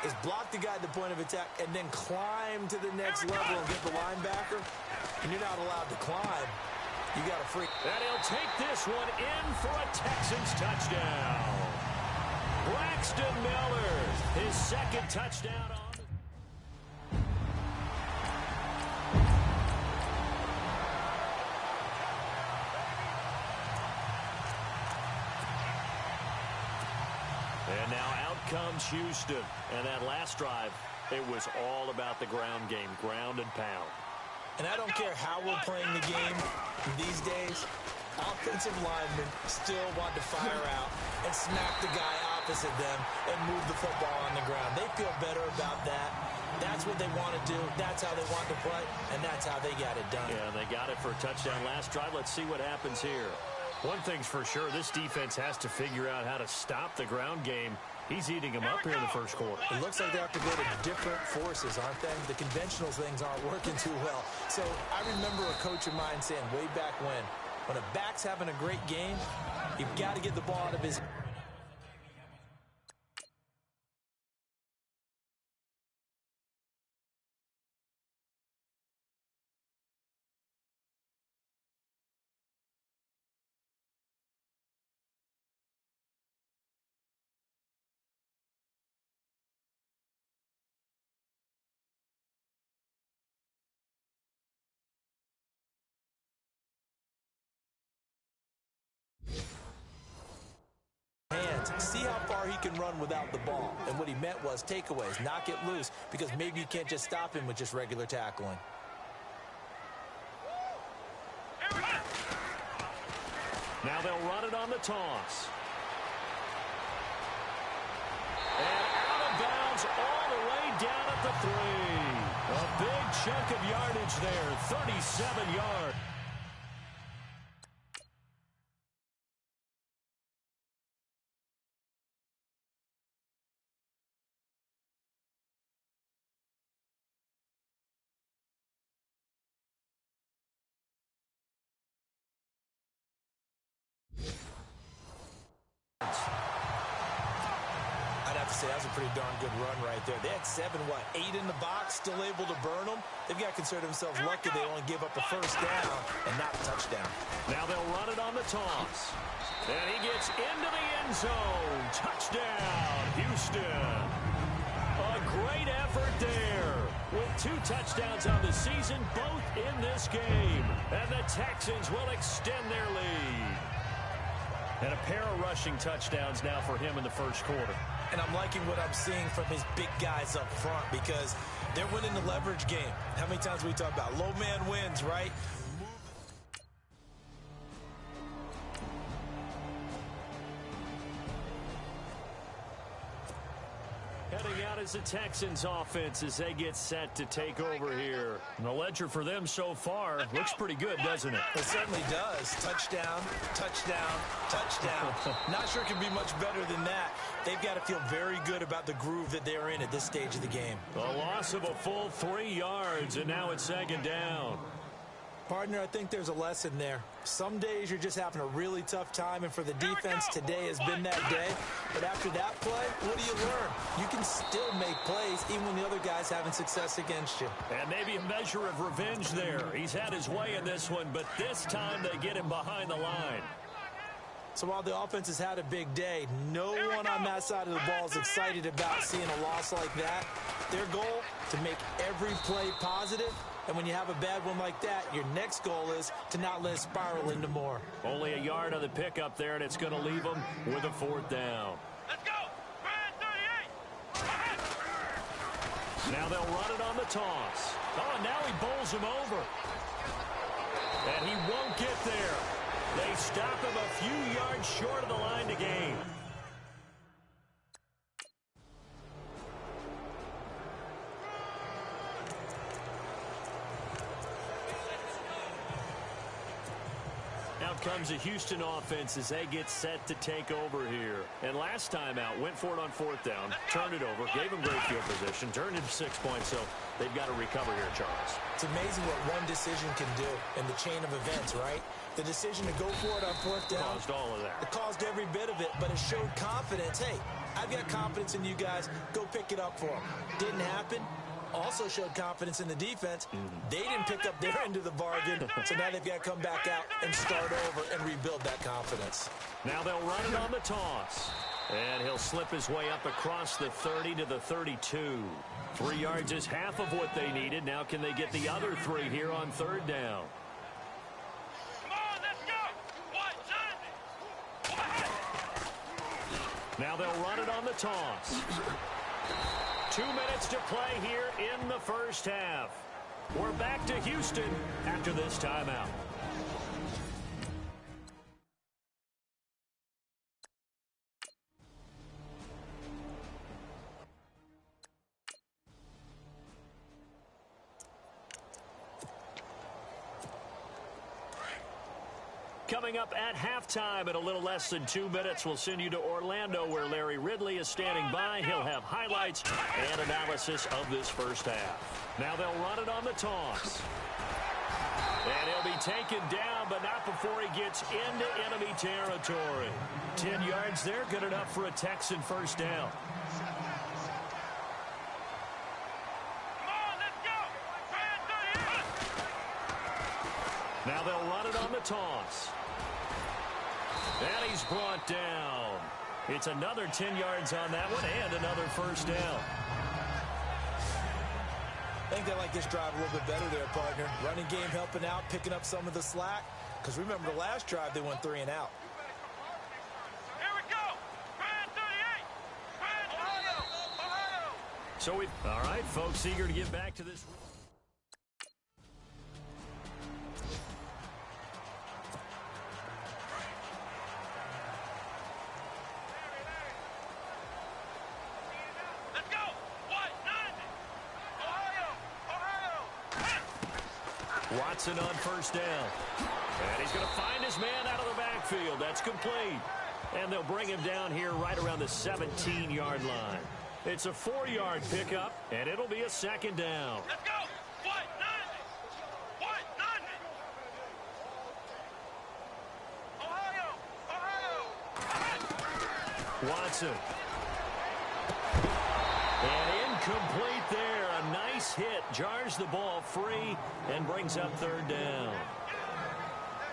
is block the guy at the point of attack and then climb to the next level and get the linebacker. And you're not allowed to climb. You got to free.
And he'll take this one in for a Texans touchdown. Braxton Miller, his 2nd touchdown on. And now out comes Houston. And that last drive, it was all about the ground game, ground and pound.
And I don't care how we're playing the game these days, offensive linemen still want to fire out and smack the guy opposite them and move the football on the ground. They feel better about that. That's what they want to do. That's how they want to play, and that's how they got it done.
Yeah, they got it for a touchdown last drive. Let's see what happens here. One thing's for sure, this defense has to figure out how to stop the ground game. He's eating them up here in the first quarter.
It looks like they have to go to different forces, aren't they? The conventional things aren't working too well. So I remember a coach of mine saying way back when a back's having a great game, you've got to get the ball out of his far he can run without the ball. And what he meant was takeaways, not get loose, because maybe you can't just stop him with just regular tackling.
Now they'll run it on the toss. And out of bounds all the way down at the 3. A big chunk of yardage there, 37 yards.
That was a pretty darn good run right there. They had 8 in the box, still able to burn them. They've got to consider themselves lucky they only gave up a first down and not a touchdown.
Now they'll run it on the toss. And he gets into the end zone. Touchdown, Houston. A great effort there. With 2 touchdowns on the season, both in this game. And the Texans will extend their lead. And a pair of rushing touchdowns now for him in the first quarter.
And I'm liking what I'm seeing from his big guys up front because they're winning the leverage game. How many times we talk about low man wins, right?
Heading out is the Texans offense as they get set to take over here. And the ledger for them so far looks pretty good, doesn't it?
It certainly does. Touchdown, touchdown, touchdown. Not sure it can be much better than that. They've got to feel very good about the groove that they're in at this stage of the game.
A loss of a full 3 yards, and now it's second down.
Partner, I think there's a lesson there. Some days you're just having a really tough time, and for the defense, today has been that day. But after that play, what do you learn? You can still make plays even when the other guy's having success against you.
And maybe a measure of revenge there. He's had his way in this one, but this time they get him behind the line.
So while the offense has had a big day, no one on that side of the ball is excited about seeing a loss like that. Their goal, to make every play positive. And when you have a bad one like that, your next goal is to not let it spiral into more.
Only a yard on the pickup there, and it's going to leave them with a 4th down.
Let's go!
Now they'll run it on the toss. Oh, and now he bowls him over. And he won't get there. They stop him a few yards short of the line to gain. Out comes the Houston offense as they get set to take over here. And last time out, went for it on 4th down, turned it over, gave them great field position, turned it 6 points, so they've got to recover here, Charles.
It's amazing what one decision can do in the chain of events, right? The decision to go for it on 4th down
caused all of that.
It caused every bit of it, but it showed confidence. Hey, I've got confidence in you guys. Go pick it up for them. Didn't happen. Also showed confidence in the defense. They didn't pick up their end of the bargain, so now they've got to come back out and start over and rebuild that confidence.
Now they'll run it on the toss. And he'll slip his way up across the 30 to the 32. 3 yards is half of what they needed. Now can they get the other 3 here on 3rd down?
Come on, let's go!
Now they'll run it on the toss. 2 minutes to play here in the first half. We're back to Houston after this timeout. Coming up at halftime in a little less than 2 minutes, we'll send you to Orlando where Larry Ridley is standing by. He'll have highlights and analysis of this first half. Now they'll run it on the toss. And he'll be taken down, but not before he gets into enemy territory. 10 yards there, good enough for a Texan first down. Now they'll run it on the toss. And he's brought down. It's another 10 yards on that one and another first down.
I think they like this drive a little bit better there, partner. Running game helping out, picking up some of the slack. Because remember the last drive, they went 3 and out.
Here we go!
All right, folks, eager to get back to this.
Let's go! What? None! Ohio!
Watson on first down. And he's going to find his man out of the backfield. That's complete. And they'll bring him down here right around the 17-yard line. It's a 4-yard pickup, and it'll be a second down.
Let's go! What? None! What? None! Ohio!
Watson. And incomplete there. A nice hit. Jars the ball free and brings up third down.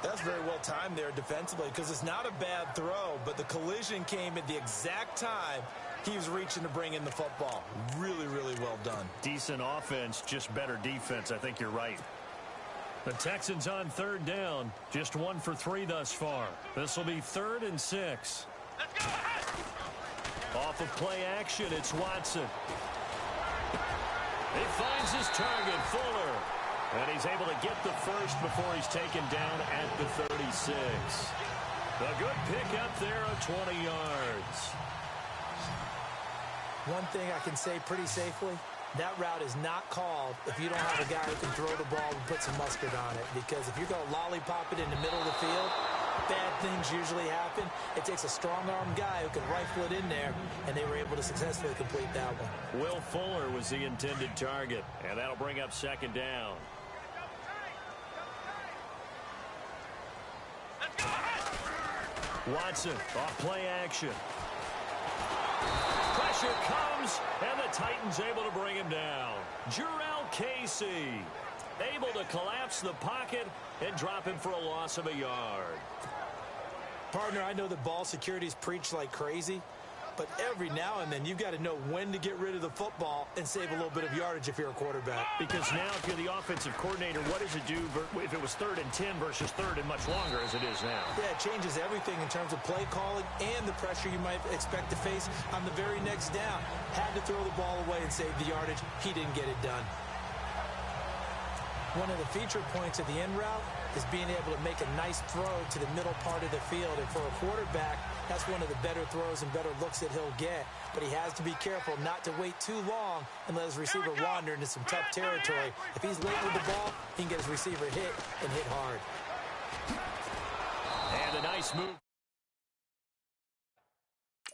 That's very well timed there defensively because it's not a bad throw, but the collision came at the exact time he was reaching to bring in the football. Really, really well done.
Decent offense, just better defense. I think you're right. The Texans on third down. Just 1 for 3 thus far. This will be 3rd and 6.
Let's go!
Off of play action, it's Watson. He finds his target, Fuller. And he's able to get the first before he's taken down at the 36. A good pickup there of 20 yards.
One thing I can say pretty safely, that route is not called if you don't have a guy who can throw the ball and put some mustard on it. Because if you're going to lollipop it in the middle of the field, bad things usually happen. It takes a strong-armed guy who can rifle it in there, and they were able to successfully complete that one.
Will Fuller was the intended target, and that'll bring up second down. Watson off play action. Pressure comes, and the Titans able to bring him down. Jarrell Casey able to collapse the pocket and drop him for a loss of a yard.
Partner, I know that ball security is preached like crazy, but every now and then you've got to know when to get rid of the football and save a little bit of yardage if you're a quarterback.
Because now if you're the offensive coordinator, what does it do if it was 3rd and 10 versus 3rd and much longer as it is now?
Yeah, it changes everything in terms of play calling and the pressure you might expect to face on the very next down. Had to throw the ball away and save the yardage. He didn't get it done. One of the feature points of the end route is being able to make a nice throw to the middle part of the field. And for a quarterback, that's one of the better throws and better looks that he'll get. But he has to be careful not to wait too long and let his receiver wander into some tough territory. If he's late with the ball, he can get his receiver hit and hit hard.
And a nice move.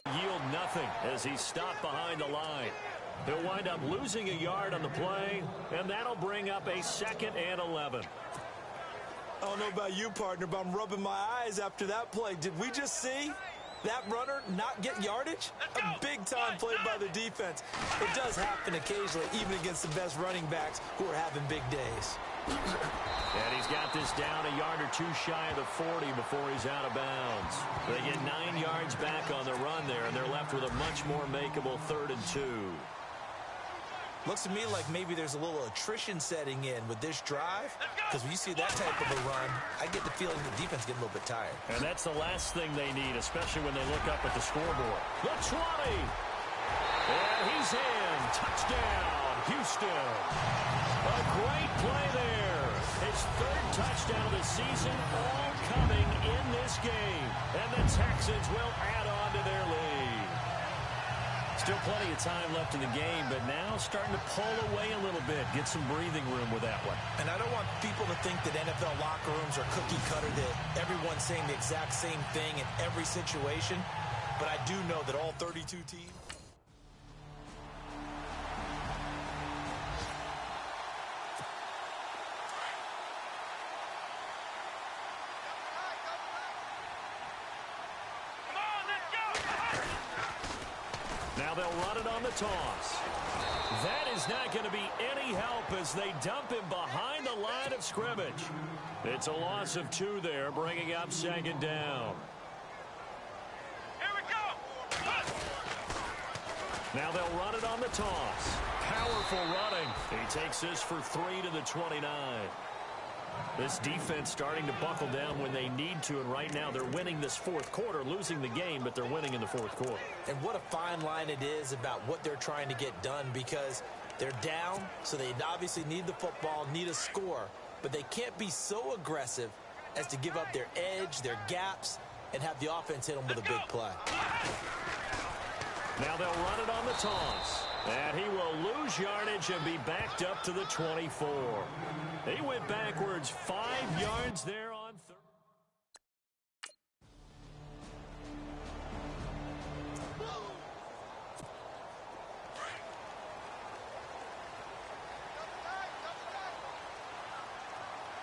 Yield nothing as he's stopped behind the line. He'll wind up losing a yard on the play, and that'll bring up a 2nd and 11.
I don't know about you, partner, but I'm rubbing my eyes after that play. Did we just see that runner not get yardage? A big-time play by the defense. It does happen occasionally, even against the best running backs who are having big days.
And he's got this down a yard or two shy of the 40 before he's out of bounds. They get 9 yards back on the run there, and they're left with a much more makeable 3rd and 2.
Looks to me like maybe there's a little attrition setting in with this drive, because when you see that type of a run, I get the feeling the defense getting a little bit tired.
And that's the last thing they need, especially when they look up at the scoreboard. The 20. And he's in. Touchdown, Houston. A great play there. His 3rd touchdown of the season, all coming in this game. And the Texans will add on to their lead. Still plenty of time left in the game, but now starting to pull away a little bit, get some breathing room with that one.
And I don't want people to think that NFL locker rooms are cookie cutter, that everyone's saying the exact same thing in every situation, but I do know that all 32 teams...
Now they'll run it on the toss. That is not going to be any help as they dump him behind the line of scrimmage. It's a loss of 2 there, bringing up 2nd down.
Here we go!
Now they'll run it on the toss. Powerful running. He takes this for 3 to the 29. This defense starting to buckle down when they need to, and right now they're winning this fourth quarter, losing the game, but they're winning in the fourth quarter.
And what a fine line it is about what they're trying to get done, because they're down, so they obviously need the football, need a score, but they can't be so aggressive as to give up their edge, their gaps, and have the offense hit them with a big play.
Now they'll run it on the toss. And he will lose yardage and be backed up to the 24. He went backwards 5 yards there on third.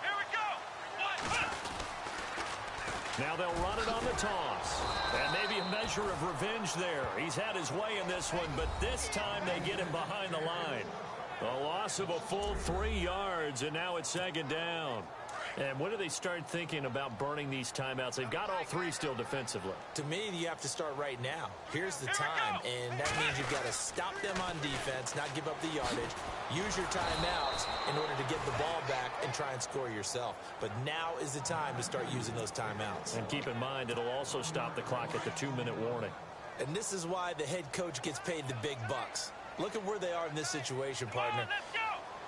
Here we go.
Now they'll run it on the toss. And maybe a measure of revenge there. He's had his way in this one, but this time they get him behind the line. A loss of a full 3 yards, and now it's second down. And when do they start thinking about burning these timeouts? They've got all 3 still defensively.
To me, you have to start right now. Here's the time, and that means you've got to stop them on defense, not give up the yardage, use your timeouts in order to get the ball back and try and score yourself. But now is the time to start using those timeouts.
And keep in mind, it'll also stop the clock at the 2-minute warning.
And this is why the head coach gets paid the big bucks. Look at where they are in this situation, partner.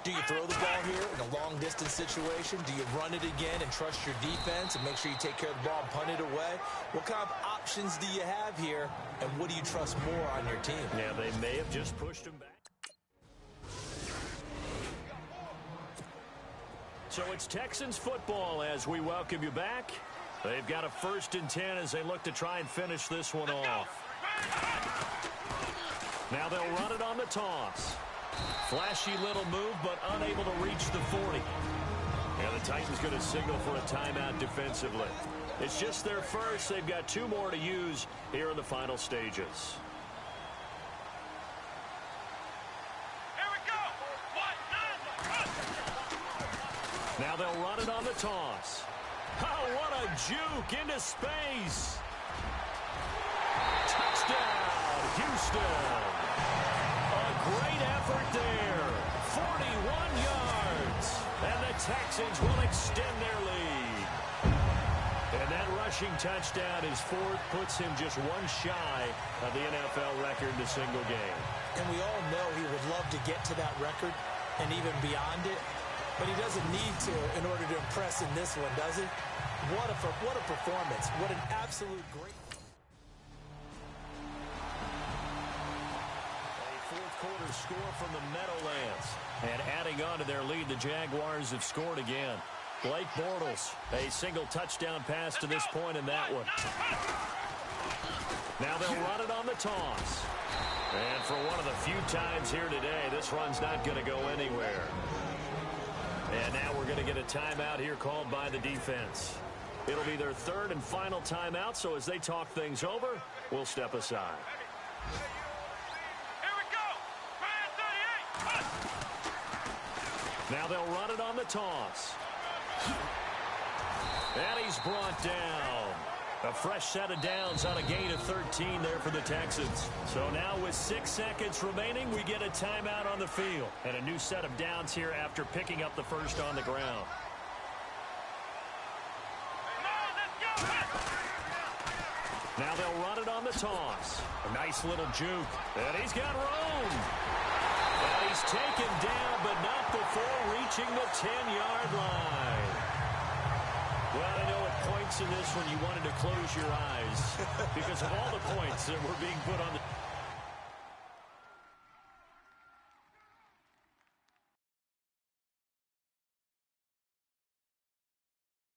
Do you throw the ball here in a long-distance situation? Do you run it again and trust your defense and make sure you take care of the ball and punt it away? What kind of options do you have here, and what do you trust more on your team?
Yeah, they may have just pushed him back. So it's Texans football as we welcome you back. They've got a 1st and 10 as they look to try and finish this one off. Now they'll run it on the toss. Flashy little move, but unable to reach the 40. And the Titans going to signal for a timeout defensively. It's just their first. They've got 2 more to use here in the final stages.
Here we go.
Now they'll run it on the toss. Oh, what a juke into space. Touchdown, Houston. Great effort there. 41 yards. And the Texans will extend their lead. And that rushing touchdown is 4th, puts him just 1 shy of the NFL record in a single game.
And we all know he would love to get to that record and even beyond it, but he doesn't need to in order to impress in this one, does he? What a performance. What an absolute great...
Quarter score from the Meadowlands. And adding on to their lead, the Jaguars have scored again. Blake Bortles, a single touchdown pass to this point in that one. Now they'll run it on the toss. And for one of the few times here today, this run's not going to go anywhere. And now we're going to get a timeout here called by the defense. It'll be their 3rd and final timeout, so as they talk things over, we'll step aside. Now they'll run it on the toss. And he's brought down. A fresh set of downs on a gain of 13 there for the Texans. So now with 6 seconds remaining, we get a timeout on the field. And a new set of downs here after picking up the first on the ground. Now they'll run it on the toss. A nice little juke. And he's got room. And he's taken down, but not before reaching the 10-yard line. Well, I know at points in this one you wanted to close your eyes because of all the points that were being put on the...